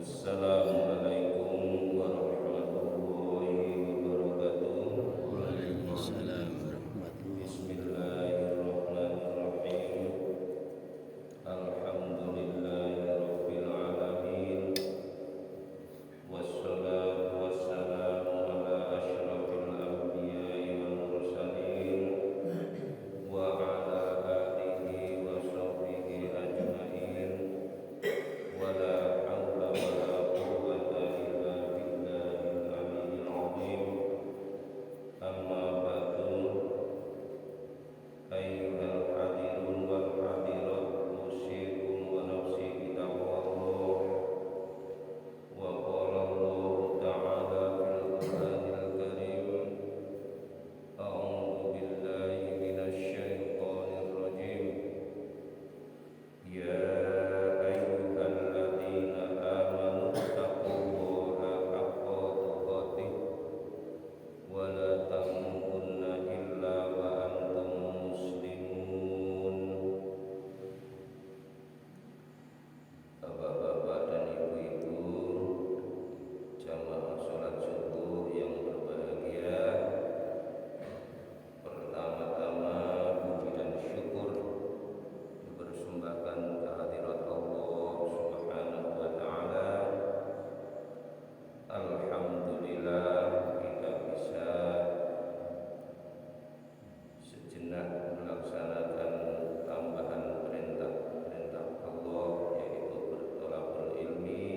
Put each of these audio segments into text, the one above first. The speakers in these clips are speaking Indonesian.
Assalamualaikum warahmatullahi wabarakatuh. Waalaikumsalam warahmatullahi wabarakatuh. Bismillahirrahmanirrahim. Alhamdulillahirabbil alamin. Wassalatu wassalamu ala asyrafil anbiya'i wal mursalin wa ala alihi wa sahbihi ajmain. Wala haula wala quwwata illa billahil aliyyil azim. Amma ba'du. Ayyuhal hadirun wal hadirat, usikum wa nafsi bitaqwallah. Wa qala Allah ta'ala fil Qur'anil karim, a'udzu billahi minasy syaithanir rajim. Ya ayyuhalladzina amanu taqullaha haqqa tuqatih wa la tamutunna illa wa antum muslimun. Bapak-bapak dan ibu-ibu jamaah sholat subuh yang berbahagia, pertama-tama puji dan syukur dipersembahkan kehadirat Allah Subhanahu wa taala. Alhamdulillah kita bisa sejenak melaksanakan tambahan perintah Allah, yaitu bertolabul ilmi.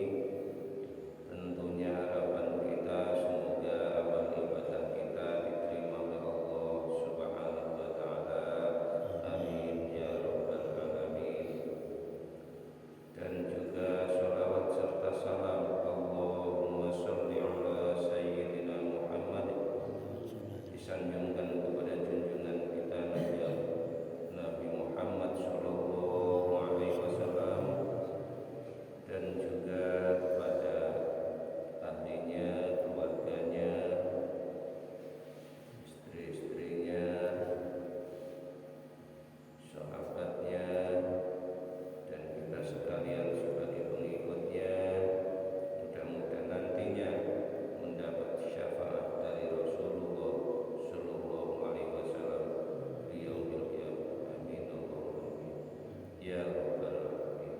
Tentunya harapan kita semoga amal ibadah kita diterima oleh Allah Subhanahu wa taala. Amin ya rabbal alamin. Dan juga sholawat serta salam, Allahumma sholli ala sayyidina Muhammad, disanjungkan kepada junjungan kita Nabi Muhammad sallallahu alaihi wasallam, dan juga kepada ahlinya, keluarganya, istri-istrinya, sahabatnya, dan kita sekalian sebagai pengikutnya. Mudah-mudahan nantinya mendapat syafaat dari Rasulullah sallallahu alaihi wasallam di yaumil qiyamah. Amin Allahumma amin. Ya rabbal alamin.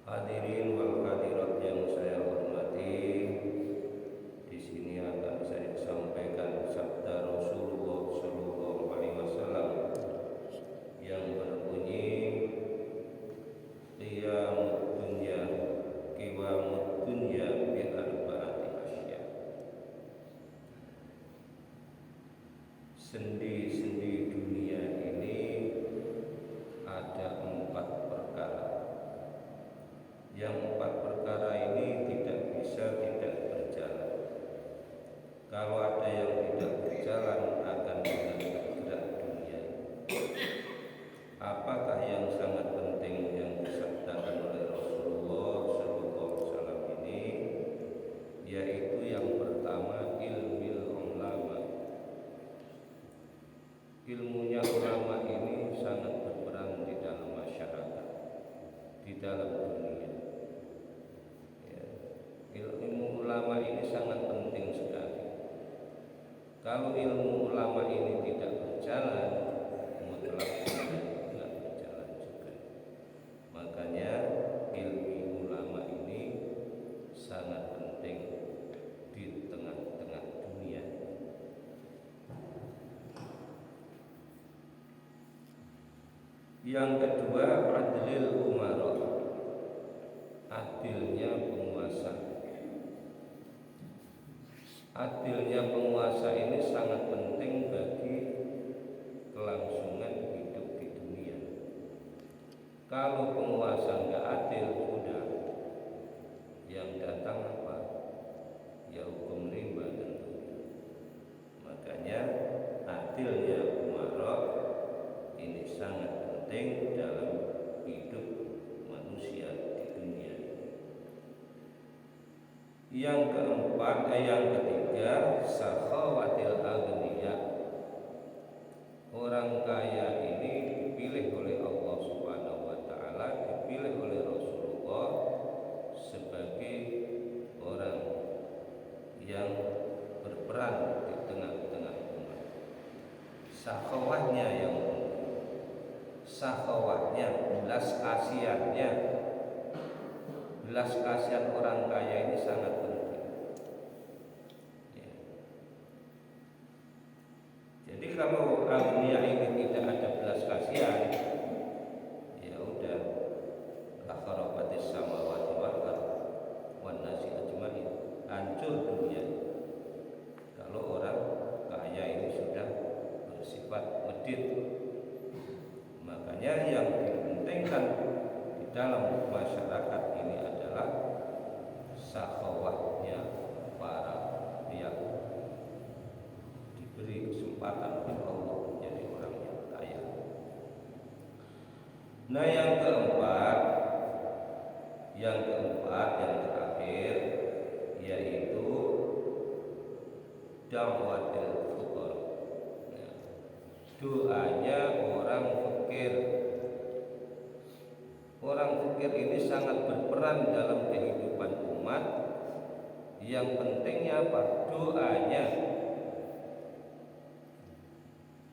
Hadirin wal hadirat yang saya hormati, di sini akan saya sampaikan sabda Rasulullah sallallahu alaihi wasallam yang berbunyi, qiyamud dunya qiwamud dunya bi arba'ati asya. Sendi-sendi dunia ini ada 4 perkara. Yang 4 perkara ini tidak bisa tidak berjalan. Kalau ada yang tidak berjalan akan bergerak dunia. Apakah yang sangat penting yang disabdakan oleh Rasulullah SAW ini? Yaitu yang pertama, ilmil ulama. Ilmunya ulama ini sangat berperan di dalam masyarakat, di dalam dunia. Ya. Ilmu ulama ini sangat penting sekali. Kalau ilmu ulama ini tidak berjalan, mutlak tidak berjalan juga. Makanya ilmu ulama ini sangat penting di tengah-tengah dunia. Yang kedua, adlil umara, adilnya penguasa. Adilnya penguasa ini sangat penting bagi kelangsungan hidup di dunia. Kalau penguasa nggak adil, sudah yang datang apa? Ya hukum rimba tentunya. Makanya adilnya umara ini sangat penting dalam hidup manusia di dunia. Yang keempat, yang ketiga, sakhawatil aghniya. Orang kaya ini dipilih oleh Allah Subhanahu wa taala, dipilih oleh Rasulullah yang berperan di tengah-tengah umat. Sakhawahnya yang sakhawahnya, belas kasihan orang kaya ini sangat penting. Ya. Jadi kalau dunia ini tidak ada belas kasihan, ya udah akharabatis samawati wal ardh wan nasi ajmain, hancur dunia. Kalau orang kaya ini sudah bersifat medit. Makanya yang dipentingkan di dalam masyarakat ini adalah sakhawahnya para yang diberi kesempatan oleh Allah menjadi orang yang kaya. Nah, yang keempat yang terakhir yaitu da'watul fuqara. Nah, doanya orang fakir. Orang fakir ini sangat berperan dalam kehidupan umat. Yang pentingnya apa? Doanya.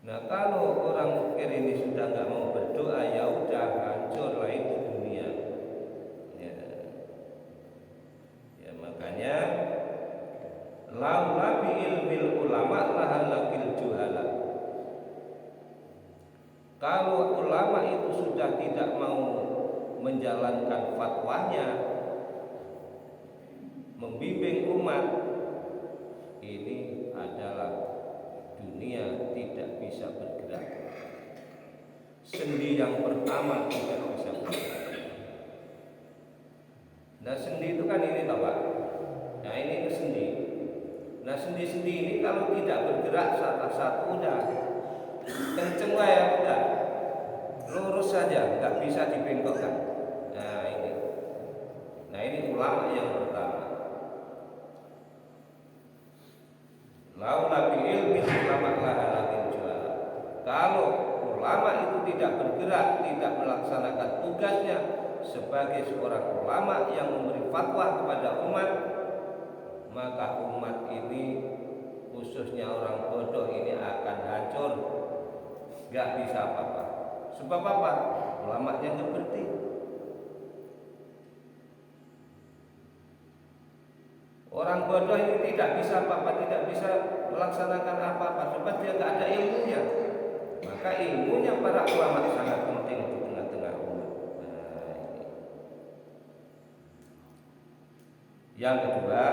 Nah, kalau orang fakir ini sudah nggak mau berdoa, ya udah hancurlah itu dunia. Ya makanya laula bi ilmil ulama lahalakil juhala. Kalau ulama itu sudah tidak mau menjalankan fatwanya, membimbing umat, ini adalah dunia tidak bisa bergerak. Sendi yang pertama tidak bisa bergerak. Nah, sendi itu kan ini tahu Pak. Nah, ini itu sendi. Nah, sendi-sendi ini kalau tidak bergerak satu-satu udah kenceng lah ya, udah lurus saja, nggak bisa dibengkokkan. Nah ini ulama yang pertama. Laula bi ilmi ulama lahalakin juala. Kalau ulama itu tidak bergerak, tidak melaksanakan tugasnya sebagai seorang ulama yang memberi fatwa kepada umat, maka umat ini khususnya orang bodoh ini akan hancur, gak bisa apa-apa. Sebab apa? Ulamanya nggak berhenti. Orang bodoh ini tidak bisa apa-apa, tidak bisa melaksanakan apa-apa sebab dia nggak ada ilmunya. Maka ilmunya para ulama sangat penting di tengah-tengah umat. Yang kedua,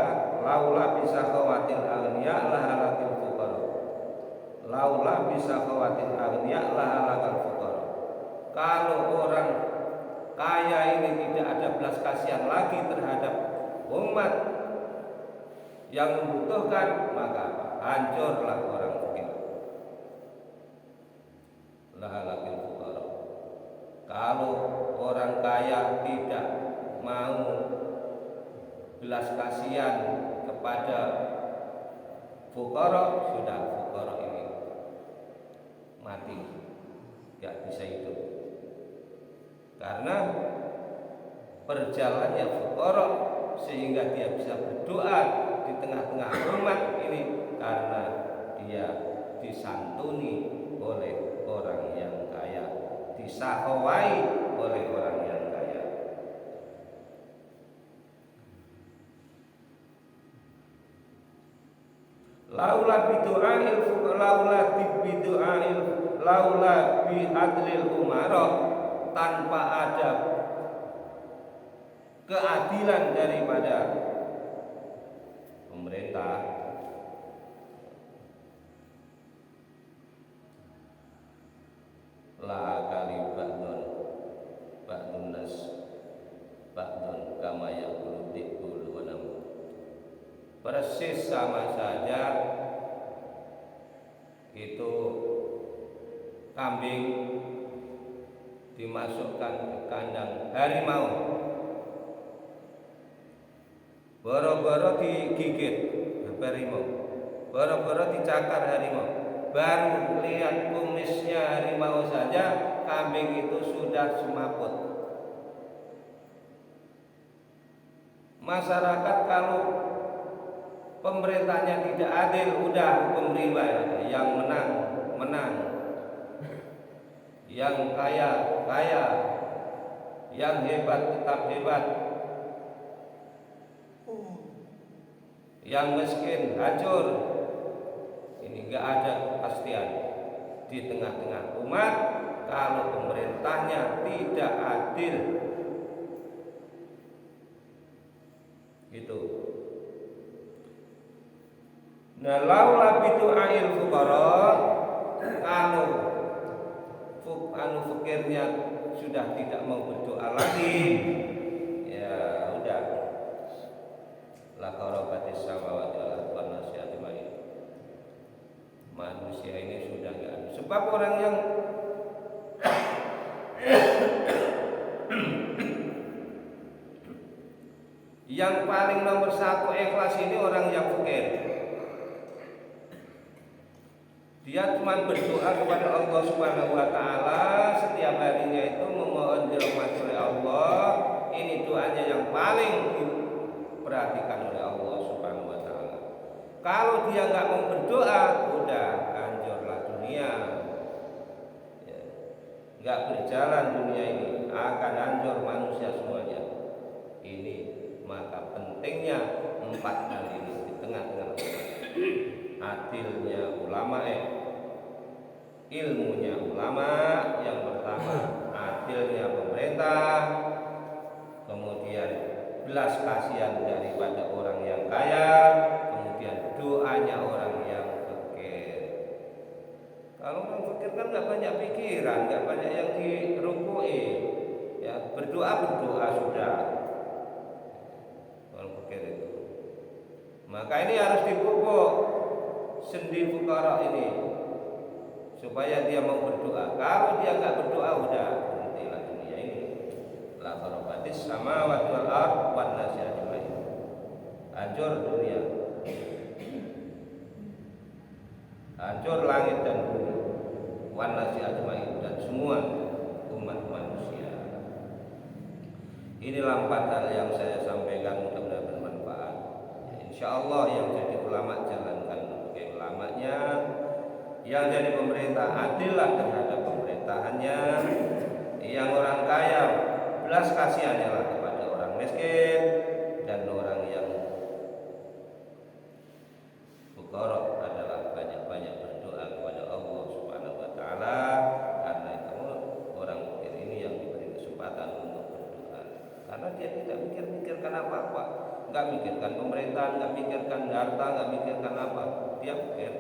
laula bisa khawatir aghniya lahalakil fuqara. Laula bisa khawatir aghniya lahalakil fuqara. Kalau orang kaya ini tidak ada belas kasihan lagi terhadap umat yang membutuhkan, maka hancurlah orang fakir. Lahalakil fuqara. Kalau orang kaya tidak mau belas kasihan kepada fuqara, sudah fuqara ini mati, gak bisa hidup. Karena perjalanannya fuqara sehingga dia bisa berdoa di tengah-tengah umat ini karena dia disantuni oleh orang yang kaya, disahawai oleh orang yang kaya. Laula bidu'ail fuqara, laula bi adlil umara, tanpa ada keadilan daripada pemerintah, la kali ba'dun nas ba'dun kama yaqulu dikul wa nam. Persis sama saja itu kambing dimasukkan ke kandang harimau, boro-boro digigit harimau, boro-boro dicakar harimau, baru lihat kumisnya harimau saja kambing itu sudah semaput. Masyarakat kalau pemerintahnya tidak adil, udah hukum riba ya. Yang menang menang, yang kaya kaya, yang hebat tetap hebat, yang miskin hancur. Ini enggak ada kepastian di tengah-tengah umat kalau pemerintahnya tidak adil. Gitu. Nah, laula bidu'ail fuqara, kalau fakirnya sudah tidak mau berdoa lagi, ya udah, la qarabatis samawati wal ardi ajmain. Manusia ini sudah enggak ada. Sebab orang yang paling nomor satu ikhlas ini orang yang fakir. Dia cuma berdoa kepada Allah Subhanahu wa taala setiap harinya itu memohon rahmat oleh Allah. Ini doanya yang paling diperhatikan oleh Allah Subhanahu wa taala. Kalau dia nggak mau berdoa, udah hancurlah dunia. Ya. Nggak berjalan dunia ini, akan hancur manusia semuanya. Ini maka pentingnya 4 hal ini di tengah-tengah umat. Adilnya ulama, ilmunya ulama yang pertama, adilnya pemerintah, kemudian belas kasihan daripada orang yang kaya, kemudian doanya orang yang fakir. Kalau orang fakir kan nggak banyak pikiran, nggak banyak yang dirukui, ya berdoa sudah. Orang fakir itu, maka ini harus dipupuk sendi fukara ini supaya dia mau berdoa. Kalau dia nggak berdoa, udah berhentilah dunia ini. La qarabatis samawati wal ardi wan nasi ajmain. Hancur dunia, hancur langit dan bumi, wan nasi ajmain, dan semua umat manusia. Inilah 4 hal yang saya sampaikan, mudah-mudahan bermanfaat. Insya Allah yang jadi ulama jalankan sebagai ulamanya, yang jadi pemerintah adillah terhadap pemerintahannya, yang orang kaya belas kasihannya lah kepada orang miskin, dan orang yang fuqara adalah banyak-banyak berdoa kepada Allah Subhanahu wa taala, karena itu orang fakir ini yang diberi kesempatan untuk berdoa, karena dia tidak mikirkan apa-apa, nggak mikirkan pemerintahan, nggak mikirkan harta, nggak mikirkan apa, dia fakir.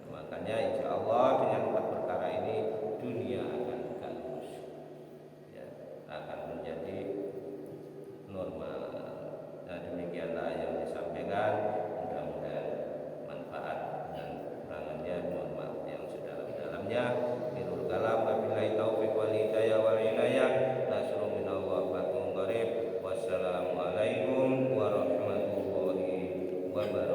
Makanya insya Allah dengan 4 perkara ini dunia akan bagus, ya, akan menjadi normal. Nah, demikianlah yang disampaikan, mudah-mudahan manfaat dan kurangannya normal yang sedalam-dalamnya. Birul kalam, wabillahi taufiq wal hidayah wal inayah. Nasrul minallah wa fathun qarib. Wassalamualaikum warahmatullahi wabarakatuh.